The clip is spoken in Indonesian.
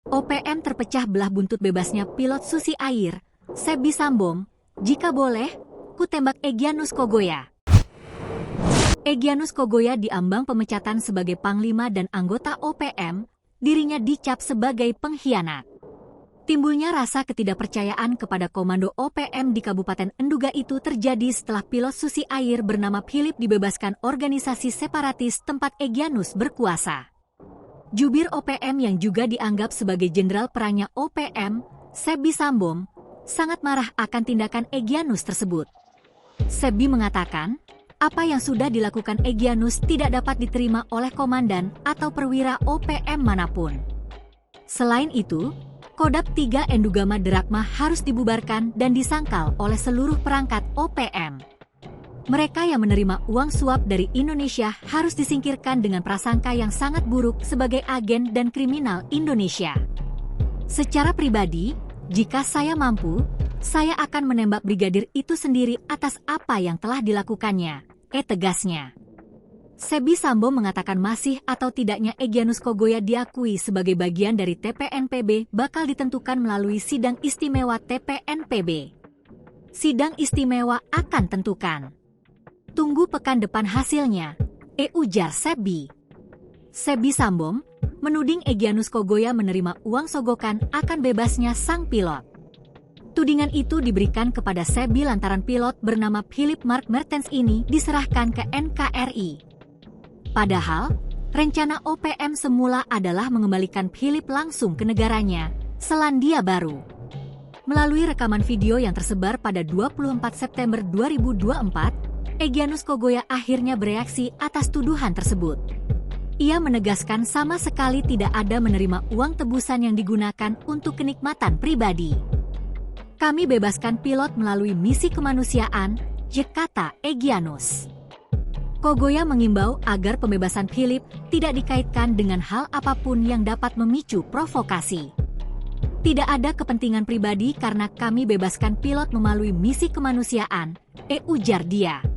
OPM terpecah belah buntut bebasnya pilot Susi Air, Sebby Sambom. Jika boleh, ku tembak Egyanus Kogoya. Egyanus Kogoya diambang pemecatan sebagai panglima dan anggota OPM, dirinya dicap sebagai pengkhianat. Timbulnya rasa ketidakpercayaan kepada komando OPM di Kabupaten Enduga itu terjadi setelah pilot Susi Air bernama Philip dibebaskan organisasi separatis tempat Egyanus berkuasa. Jubir OPM yang juga dianggap sebagai jenderal perangnya OPM, Sebby Sambom, sangat marah akan tindakan Egyanus tersebut. Sebby mengatakan, apa yang sudah dilakukan Egyanus tidak dapat diterima oleh komandan atau perwira OPM manapun. Selain itu, Kodam 3 Endugama Derakma harus dibubarkan dan disangkal oleh seluruh perangkat OPM. Mereka yang menerima uang suap dari Indonesia harus disingkirkan dengan prasangka yang sangat buruk sebagai agen dan kriminal Indonesia. Secara pribadi, jika saya mampu, saya akan menembak brigadir itu sendiri atas apa yang telah dilakukannya, tegasnya. Sebby Sambom mengatakan masih atau tidaknya Egyanus Kogoya diakui sebagai bagian dari TPNPB bakal ditentukan melalui sidang istimewa TPNPB. Sidang istimewa akan tentukan. Tunggu pekan depan hasilnya, ujar Sebby. Sebby Sambom menuding Egyanus Kogoya menerima uang sogokan akan bebasnya sang pilot. Tudingan itu diberikan kepada Sebby lantaran pilot bernama Philip Mark Mertens ini diserahkan ke NKRI. Padahal, rencana OPM semula adalah mengembalikan Philip langsung ke negaranya, Selandia Baru. Melalui rekaman video yang tersebar pada 24 September 2024, Egyanus Kogoya akhirnya bereaksi atas tuduhan tersebut. Ia menegaskan sama sekali tidak ada menerima uang tebusan yang digunakan untuk kenikmatan pribadi. Kami bebaskan pilot melalui misi kemanusiaan, kata Egyanus. Kogoya mengimbau agar pembebasan Philip tidak dikaitkan dengan hal apapun yang dapat memicu provokasi. Tidak ada kepentingan pribadi karena kami bebaskan pilot melalui misi kemanusiaan, ujar dia.